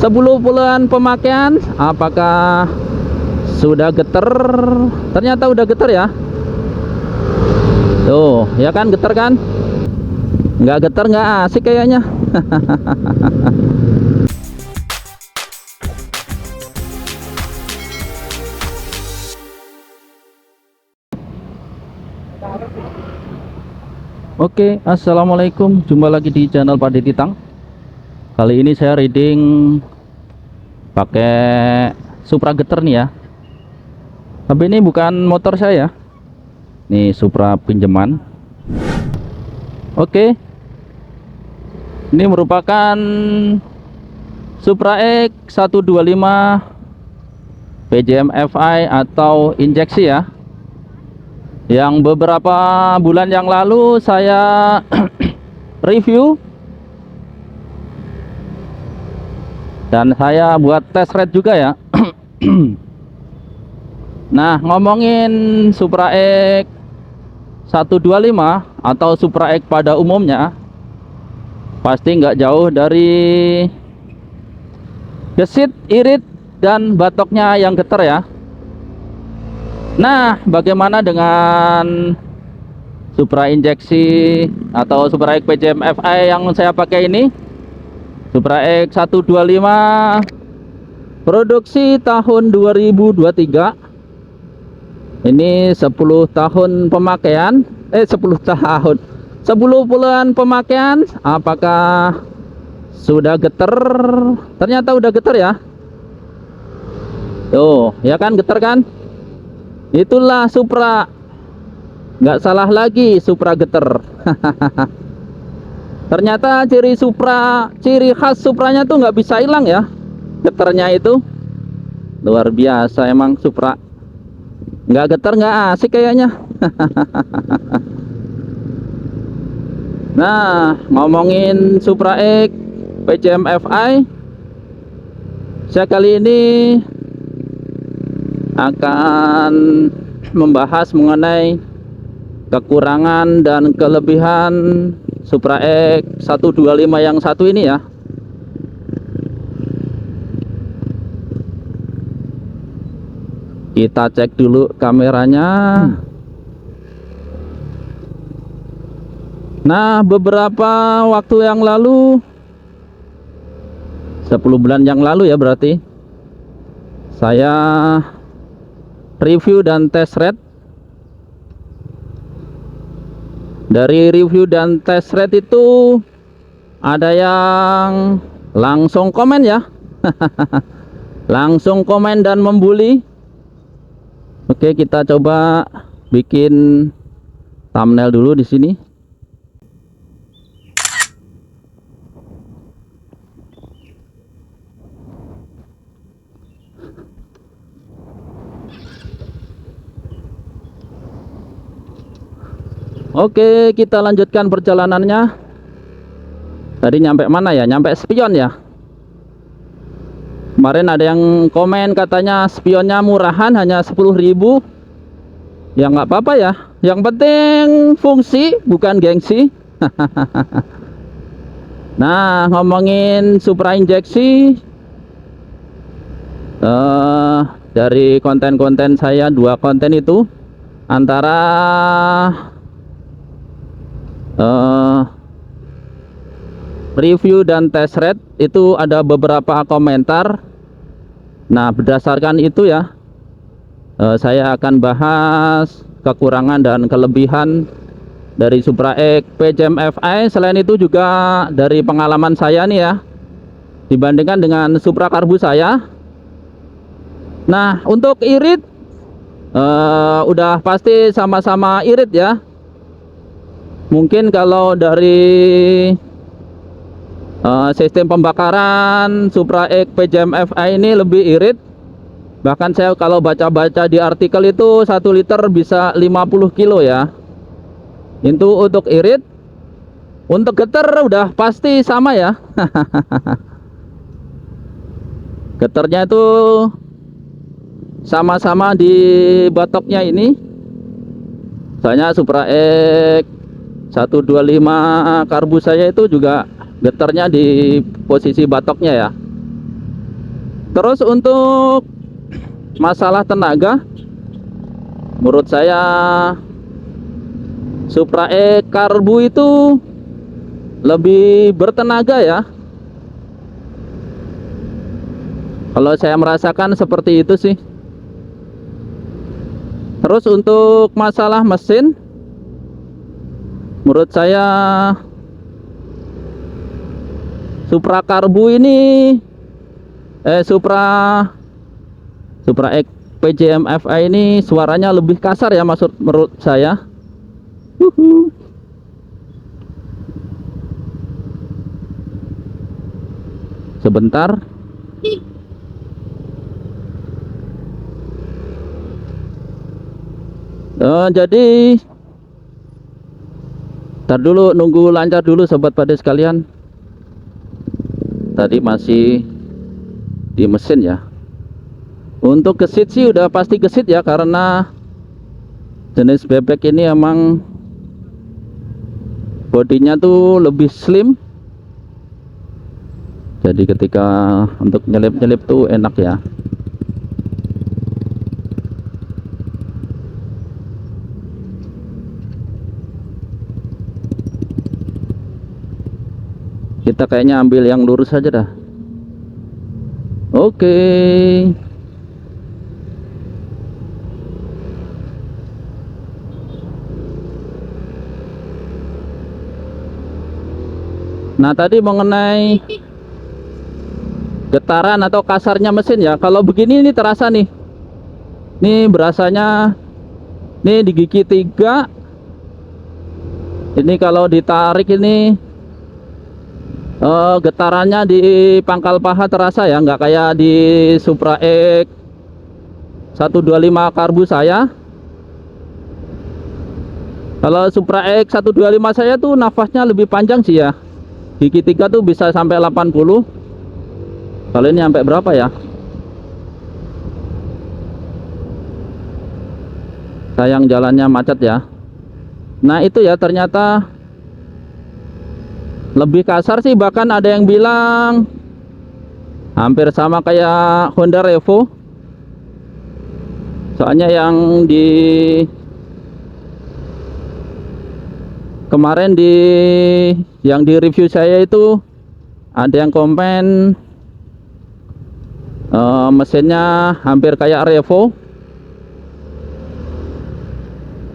10 bulan pemakaian, apakah sudah getar? Ternyata udah getar ya. Tuh, ya kan, getar kan? Nggak getar nggak asik kayaknya. Oke, assalamualaikum. Jumpa lagi di channel Pak Deddy Tang. Kali ini saya reading pakai Supra getar nih ya. Tapi ini bukan motor saya. Nih Supra pinjaman. Oke. Ini merupakan Supra X 125 PJM FI atau injeksi ya. Yang beberapa bulan yang lalu saya review dan saya buat test ride juga ya. Nah, ngomongin Supra X 125 atau Supra X pada umumnya, pasti nggak jauh dari gesit, irit, dan batoknya yang getar ya. Nah, bagaimana dengan Supra injeksi atau Supra X PJM FI yang saya pakai ini? Supra X 125 produksi tahun 2023. Ini 10 tahun pemakaian, 10 tahun 10 bulan pemakaian, apakah sudah getar? Ternyata udah getar ya. Tuh, ya kan, getar kan? Itulah Supra, nggak salah lagi, Supra getar. Ternyata ciri khas Supranya tuh nggak bisa hilang ya, getarnya itu luar biasa emang. Supra nggak getar nggak asik kayaknya. Nah, ngomongin Supra X PJM FI, saya kali ini akan membahas mengenai kekurangan dan kelebihan Supra X 125 yang satu ini ya. Kita cek dulu kameranya. Nah, beberapa waktu yang lalu, 10 bulan yang lalu ya berarti, saya review dan test ride. Dari review dan test ride itu ada yang langsung komen ya. Langsung komen dan membuli. Oke, kita coba bikin thumbnail dulu di sini. Oke, kita lanjutkan perjalanannya. Tadi nyampe mana ya? Nyampe spion ya. Kemarin ada yang komen katanya spionnya murahan, hanya 10.000. Ya nggak apa-apa ya. Yang penting fungsi, bukan gengsi. Nah, ngomongin Supra injeksi, dari konten-konten saya, 2 konten itu, antara review dan test ride itu ada beberapa komentar. Nah, berdasarkan itu ya, saya akan bahas kekurangan dan kelebihan dari Supra X PJM FI. Selain itu juga dari pengalaman saya nih ya, dibandingkan dengan Supra karbu saya. Nah, untuk irit, udah pasti sama-sama irit ya. Mungkin kalau dari sistem pembakaran Supra X PJM FI ini lebih irit. Bahkan saya kalau baca-baca di artikel itu 1 liter bisa 50 kilo ya. Itu untuk irit. Untuk getar udah pasti sama ya. Getarnya itu sama-sama di batoknya ini. Soalnya Supra X 125 karbu saya itu juga getarnya di posisi batoknya ya. Terus untuk masalah tenaga, menurut saya Supra X Karbu itu lebih bertenaga ya. Kalau saya merasakan seperti itu sih. Terus untuk masalah mesin, menurut saya Supra Karbu ini Supra X PJM FI ini suaranya lebih kasar ya, menurut saya. Sebentar. Jadi ntar dulu, nunggu lancar dulu sobat pade sekalian. Tadi masih di mesin ya. Untuk gesit sih udah pasti gesit ya, karena jenis bebek ini emang bodinya tuh lebih slim. Jadi ketika untuk nyelip-nyelip tuh enak ya. Kita kayaknya ambil yang lurus aja dah. Oke. Nah, tadi mengenai getaran atau kasarnya mesin ya. Kalau begini ini terasa nih. Ini berasanya nih di gigi 3. Ini kalau ditarik ini getarannya di pangkal paha terasa ya, nggak kayak di Supra X 125 Karbu saya. Kalau Supra X 125 saya tuh nafasnya lebih panjang sih ya. Gigi 3 tuh bisa sampai 80. Kalau ini sampai berapa ya? Sayang jalannya macet ya. Nah itu ya, ternyata lebih kasar sih, bahkan ada yang bilang hampir sama kayak Honda Revo. Soalnya yang di kemarin yang di review saya itu ada yang komen mesinnya hampir kayak Revo.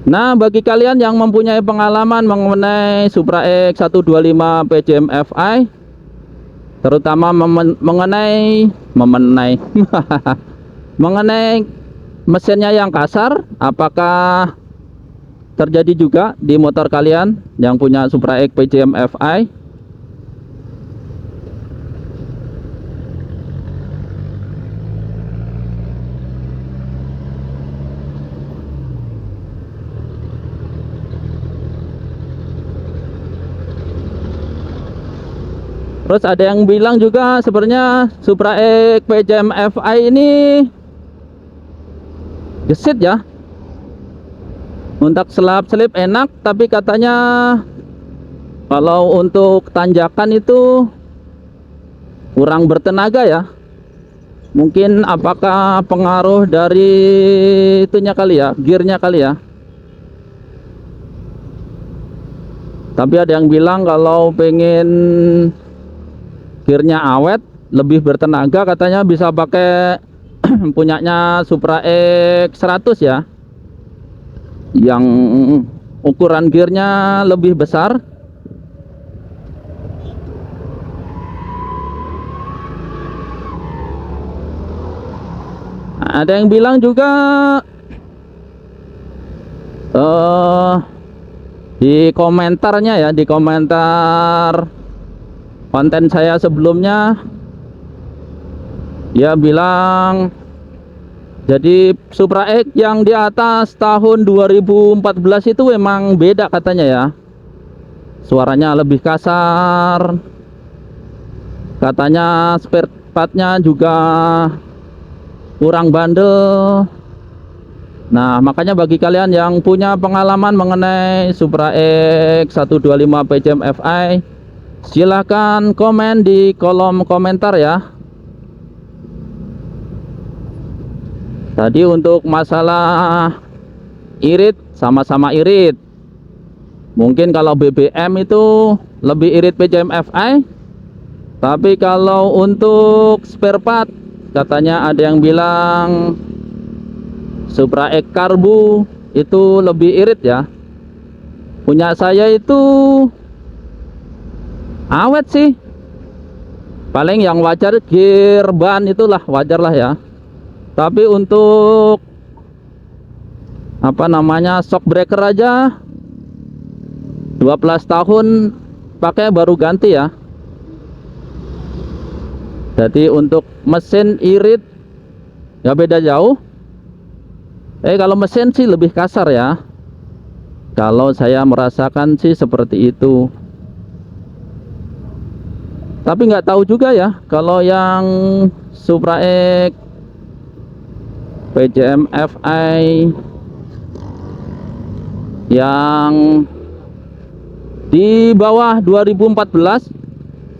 Nah, bagi kalian yang mempunyai pengalaman mengenai Supra X 125 PJM FI, terutama mengenai mesinnya yang kasar, apakah terjadi juga di motor kalian yang punya Supra X PJM FI? Terus ada yang bilang juga sebenarnya Supra X PJM FI ini gesit ya. Untuk selap-selip enak, tapi katanya kalau untuk tanjakan itu kurang bertenaga ya. Mungkin apakah pengaruh dari itunya kali ya, gearnya kali ya. Tapi ada yang bilang kalau pengen gearnya awet, lebih bertenaga, katanya bisa pakai punyanya Supra X 100 ya, yang ukuran gearnya lebih besar. Ada yang bilang juga di komentarnya ya, di komentar konten saya sebelumnya, dia bilang jadi Supra X yang di atas tahun 2014 itu memang beda katanya ya. Suaranya lebih kasar, katanya spare partnya juga kurang bandel. Nah, makanya bagi kalian yang punya pengalaman mengenai Supra X 125 PJM FI, silahkan komen di kolom komentar ya. Tadi untuk masalah irit, sama-sama irit. Mungkin kalau BBM itu lebih irit PJM FI, tapi kalau untuk spare part katanya ada yang bilang Supra X Karbu itu lebih irit ya. Punya saya itu awet sih, paling yang wajar gear ban itulah wajar lah ya. Tapi untuk apa namanya shock breaker aja 12 tahun pakai baru ganti ya. Jadi untuk mesin irit nggak beda jauh. Kalau mesin sih lebih kasar ya. Kalau saya merasakan sih seperti itu. Tapi nggak tahu juga ya kalau yang Supra X PJM FI yang di bawah 2014.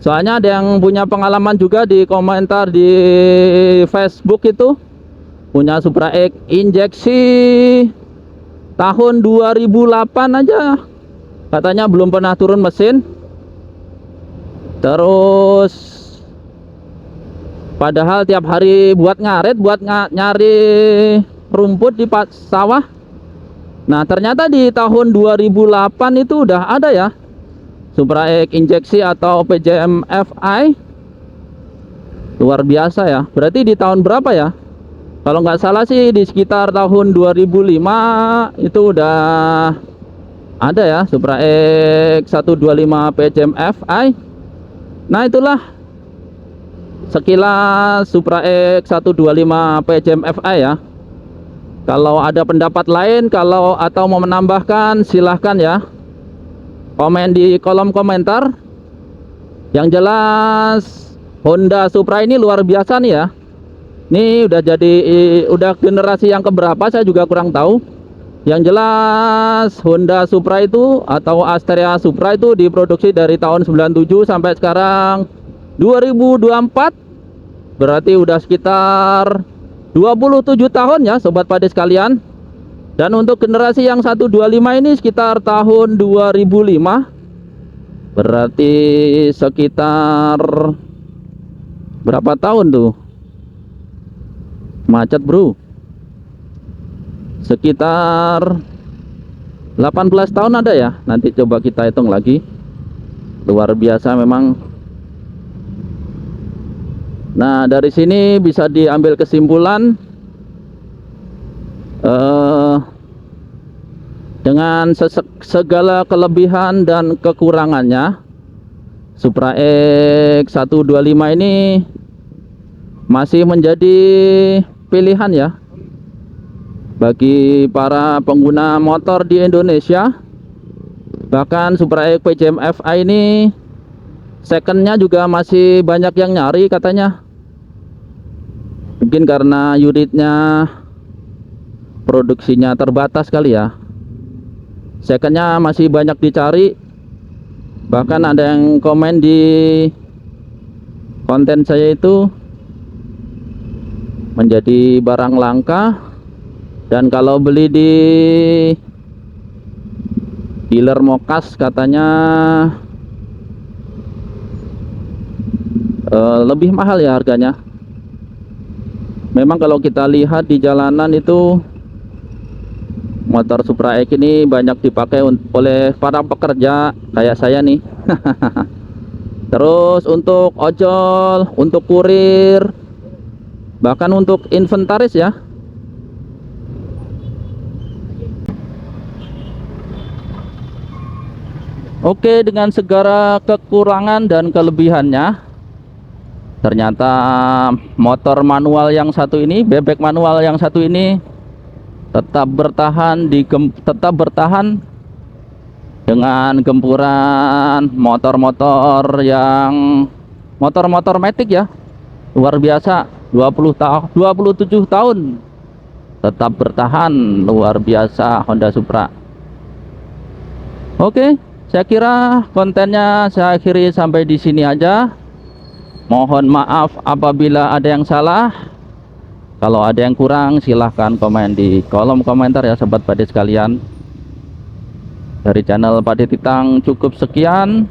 Soalnya ada yang punya pengalaman juga di komentar di Facebook itu, punya Supra X injeksi tahun 2008 aja katanya belum pernah turun mesin. Terus padahal tiap hari buat ngaret, buat nyari rumput di sawah. Nah ternyata di tahun 2008 itu udah ada ya Supra X injeksi atau PJM FI. Luar biasa ya. Berarti di tahun berapa ya? Kalau nggak salah sih di sekitar tahun 2005 itu udah ada ya Supra X 125 PJM FI. Nah itulah sekilas Supra X 125 PJM FI ya. Kalau ada pendapat lain atau mau menambahkan silahkan ya, komen di kolom komentar. Yang jelas Honda Supra ini luar biasa nih ya. Ini udah generasi yang keberapa saya juga kurang tahu. Yang jelas Honda Supra itu atau Astrea Supra itu diproduksi dari tahun 97 sampai sekarang 2024. Berarti udah sekitar 27 tahun ya sobat pade sekalian. Dan untuk generasi yang 125 ini sekitar tahun 2005. Berarti sekitar berapa tahun tuh? Macet bro. Sekitar 18 tahun ada ya. Nanti coba kita hitung lagi. Luar biasa memang. Nah dari sini bisa diambil kesimpulan dengan segala kelebihan dan kekurangannya, Supra X 125 ini masih menjadi pilihan ya bagi para pengguna motor di Indonesia. Bahkan Supra X PJM FI ini secondnya juga masih banyak yang nyari katanya. Mungkin karena unitnya produksinya terbatas kali ya. Secondnya masih banyak dicari. Bahkan ada yang komen di konten saya itu menjadi barang langka. Dan kalau beli di dealer Mokas katanya lebih mahal ya harganya. Memang kalau kita lihat di jalanan itu motor Supra X ini banyak dipakai oleh para pekerja kayak saya nih. Terus untuk ojol, untuk kurir, bahkan untuk inventaris ya. Oke, dengan segala kekurangan dan kelebihannya, ternyata motor manual yang satu ini, bebek manual yang satu ini tetap bertahan dengan gempuran motor-motor matic ya. Luar biasa, 27 tahun tetap bertahan, luar biasa Honda Supra. Oke, saya kira kontennya saya akhiri sampai di sini aja. Mohon maaf apabila ada yang salah. Kalau ada yang kurang silahkan komen di kolom komentar ya sobat Padi sekalian. Dari channel Padi Titang cukup sekian.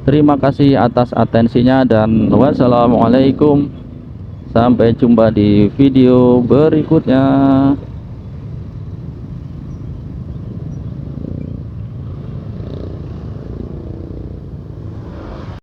Terima kasih atas atensinya dan wassalamualaikum. Sampai jumpa di video berikutnya.